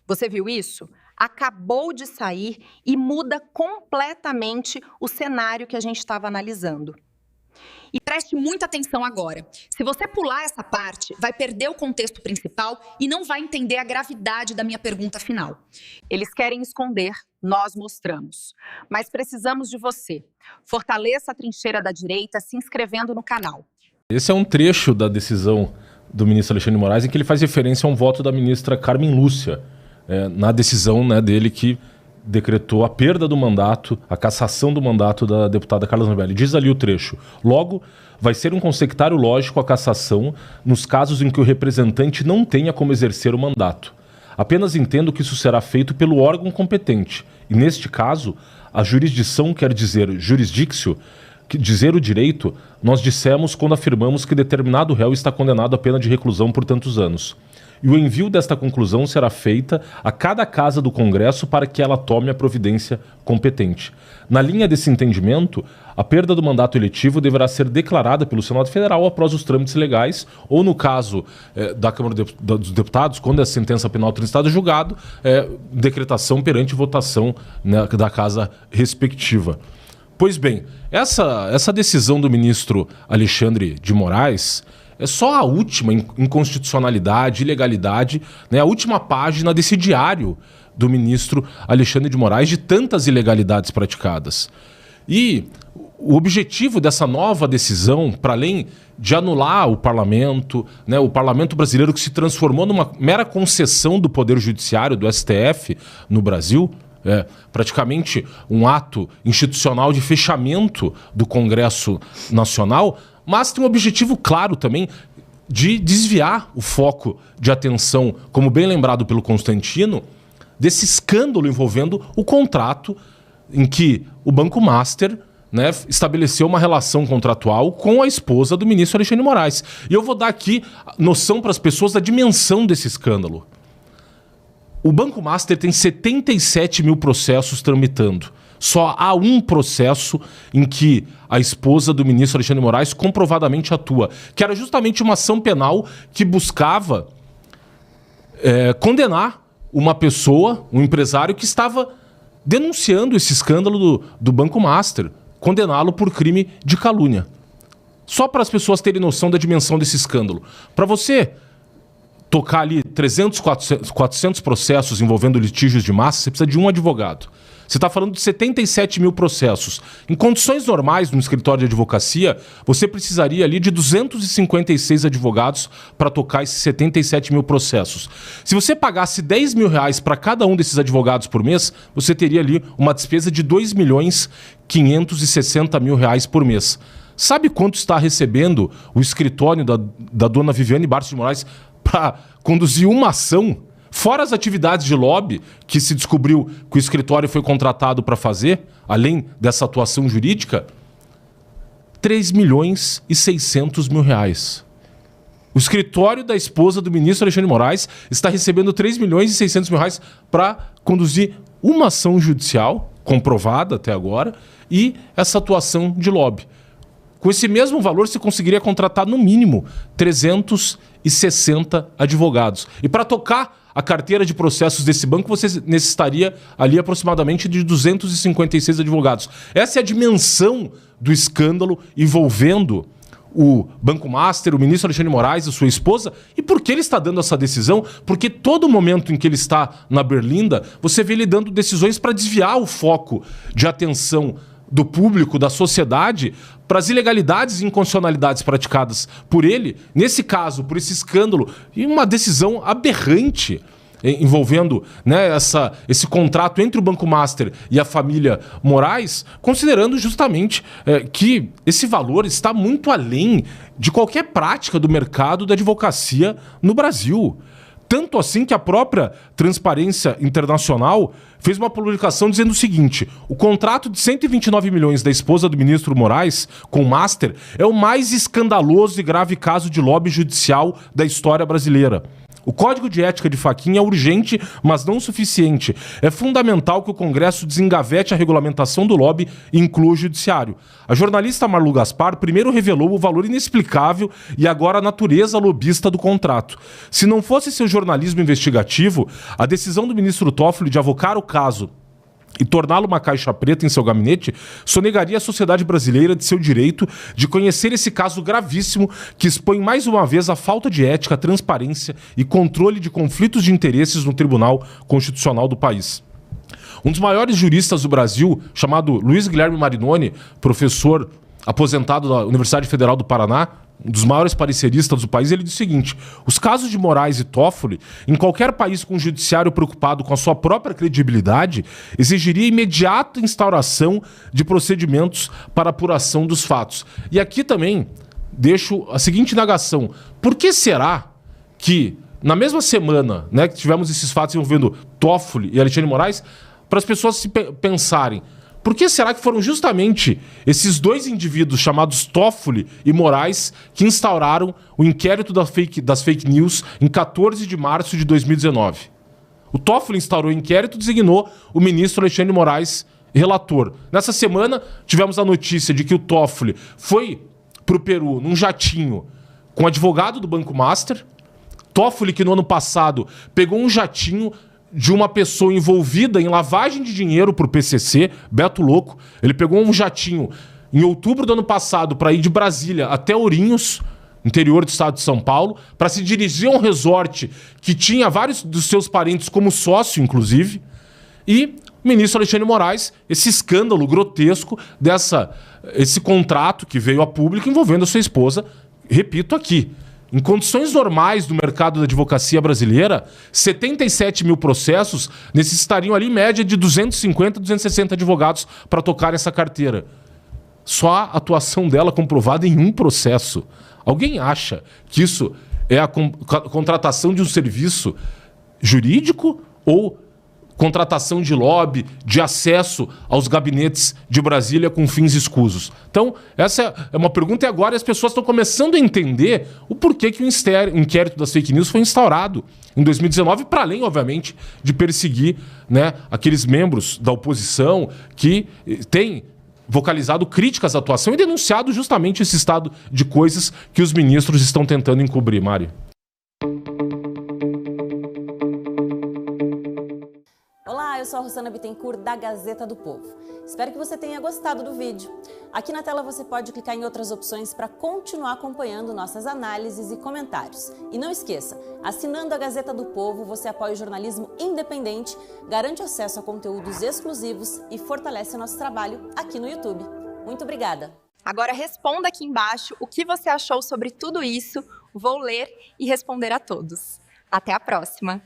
Você viu isso? Acabou de sair e muda completamente o cenário que a gente estava analisando. E preste muita atenção agora. Se você pular essa parte, vai perder o contexto principal e não vai entender a gravidade da minha pergunta final. Eles querem esconder, nós mostramos. Mas precisamos de você. Fortaleça a trincheira da direita se inscrevendo no canal. Esse é um trecho da decisão do ministro Alexandre de Moraes em que ele faz referência a um voto da ministra Carmen Lúcia, na decisão dele que decretou a perda do mandato, a cassação do mandato da deputada Carla Zambelli. Diz ali o trecho: logo, vai ser um consectário lógico a cassação nos casos em que o representante não tenha como exercer o mandato. Apenas entendo que isso será feito pelo órgão competente. E neste caso, a jurisdição quer dizer jurisdictio, dizer o direito, nós dissemos quando afirmamos que determinado réu está condenado à pena de reclusão por tantos anos. E o envio desta conclusão será feita a cada casa do Congresso para que ela tome a providência competente. Na linha desse entendimento, a perda do mandato eletivo deverá ser declarada pelo Senado Federal após os trâmites legais, ou no caso da Câmara dos Deputados, quando a sentença penal transitada julgado, decretação perante votação da casa respectiva. Pois bem, essa decisão do ministro Alexandre de Moraes é só a última inconstitucionalidade, ilegalidade, a última página desse diário do ministro Alexandre de Moraes de tantas ilegalidades praticadas. E o objetivo dessa nova decisão, para além de anular o parlamento brasileiro que se transformou numa mera concessão do Poder Judiciário, do STF, no Brasil, praticamente um ato institucional de fechamento do Congresso Nacional, mas tem um objetivo claro também de desviar o foco de atenção, como bem lembrado pelo Constantino, desse escândalo envolvendo o contrato em que o Banco Master estabeleceu uma relação contratual com a esposa do ministro Alexandre de Moraes. E eu vou dar aqui noção para as pessoas da dimensão desse escândalo. O Banco Master tem 77 mil processos tramitando. Só há um processo em que a esposa do ministro Alexandre de Moraes comprovadamente atua, que era justamente uma ação penal que buscava condenar uma pessoa, um empresário que estava denunciando esse escândalo do Banco Master, condená-lo por crime de calúnia. Só para as pessoas terem noção da dimensão desse escândalo. Para você tocar ali 300, 400 processos envolvendo litígios de massa, você precisa de um advogado. Você está falando de 77 mil processos. Em condições normais, no escritório de advocacia, você precisaria ali de 256 advogados para tocar esses 77 mil processos. Se você pagasse 10 mil reais para cada um desses advogados por mês, você teria ali uma despesa de 2.560.000 reais por mês. Sabe quanto está recebendo o escritório da dona Viviane Bartos de Moraes para conduzir uma ação? Fora as atividades de lobby que se descobriu que o escritório foi contratado para fazer, além dessa atuação jurídica, 3.600.000 reais. O escritório da esposa do ministro Alexandre de Moraes está recebendo 3.600.000 reais para conduzir uma ação judicial, comprovada até agora, e essa atuação de lobby. Com esse mesmo valor, você conseguiria contratar, no mínimo, 360 advogados. E para tocar a carteira de processos desse banco, você necessitaria ali aproximadamente de 256 advogados. Essa é a dimensão do escândalo envolvendo o Banco Master, o ministro Alexandre de Moraes e sua esposa. E por que ele está dando essa decisão? Porque todo momento em que ele está na Berlinda, você vê ele dando decisões para desviar o foco de atenção do público, da sociedade, para as ilegalidades e inconstitucionalidades praticadas por ele, nesse caso, por esse escândalo, e uma decisão aberrante envolvendo esse contrato entre o Banco Master e a família Moraes, considerando justamente que esse valor está muito além de qualquer prática do mercado da advocacia no Brasil. Tanto assim que a própria Transparência Internacional fez uma publicação dizendo o seguinte: o contrato de 129 milhões da esposa do ministro Moraes com o Master é o mais escandaloso e grave caso de lobby judicial da história brasileira. O Código de Ética de Fachin é urgente, mas não suficiente. É fundamental que o Congresso desengavete a regulamentação do lobby e inclua o Judiciário. A jornalista Marlu Gaspar primeiro revelou o valor inexplicável e agora a natureza lobista do contrato. Se não fosse seu jornalismo investigativo, a decisão do ministro Toffoli de avocar o caso e torná-lo uma caixa preta em seu gabinete, sonegaria a sociedade brasileira de seu direito de conhecer esse caso gravíssimo que expõe mais uma vez a falta de ética, transparência e controle de conflitos de interesses no Tribunal Constitucional do país. Um dos maiores juristas do Brasil, chamado Luiz Guilherme Marinoni, professor aposentado da Universidade Federal do Paraná, um dos maiores pareceristas do país, ele diz o seguinte: os casos de Moraes e Toffoli, em qualquer país com um judiciário preocupado com a sua própria credibilidade, exigiria imediata instauração de procedimentos para apuração dos fatos. E aqui também deixo a seguinte indagação: por que será que, na mesma semana, né, que tivemos esses fatos envolvendo Toffoli e Alexandre de Moraes, para as pessoas se pensarem, por que será que foram justamente esses dois indivíduos chamados Toffoli e Moraes que instauraram o inquérito das fake news em 14 de março de 2019? O Toffoli instaurou o inquérito e designou o ministro Alexandre de Moraes relator. Nessa semana, tivemos a notícia de que o Toffoli foi para o Peru num jatinho com o advogado do Banco Master. Toffoli, que no ano passado pegou um jatinho de uma pessoa envolvida em lavagem de dinheiro por PCC, Beto Louco. Ele pegou um jatinho em outubro do ano passado para ir de Brasília até Ourinhos, interior do estado de São Paulo, para se dirigir a um resort que tinha vários dos seus parentes como sócio, inclusive. E o ministro Alexandre de Moraes, esse escândalo grotesco esse contrato que veio a público envolvendo a sua esposa, repito aqui, em condições normais do mercado da advocacia brasileira, 77 mil processos necessitariam ali em média de 250, 260 advogados para tocar essa carteira. Só a atuação dela comprovada em um processo. Alguém acha que isso é a contratação de um serviço jurídico ou contratação de lobby, de acesso aos gabinetes de Brasília com fins escusos? Então, essa é uma pergunta e agora as pessoas estão começando a entender o porquê que o inquérito das fake news foi instaurado em 2019, para além, obviamente, de perseguir, né, aqueles membros da oposição que têm vocalizado críticas à atuação e denunciado justamente esse estado de coisas que os ministros estão tentando encobrir, Mário. Olá, eu sou a Rossana Bittencourt, da Gazeta do Povo. Espero que você tenha gostado do vídeo. Aqui na tela você pode clicar em outras opções para continuar acompanhando nossas análises e comentários. E não esqueça, assinando a Gazeta do Povo, você apoia o jornalismo independente, garante acesso a conteúdos exclusivos e fortalece nosso trabalho aqui no YouTube. Muito obrigada! Agora responda aqui embaixo o que você achou sobre tudo isso. Vou ler e responder a todos. Até a próxima!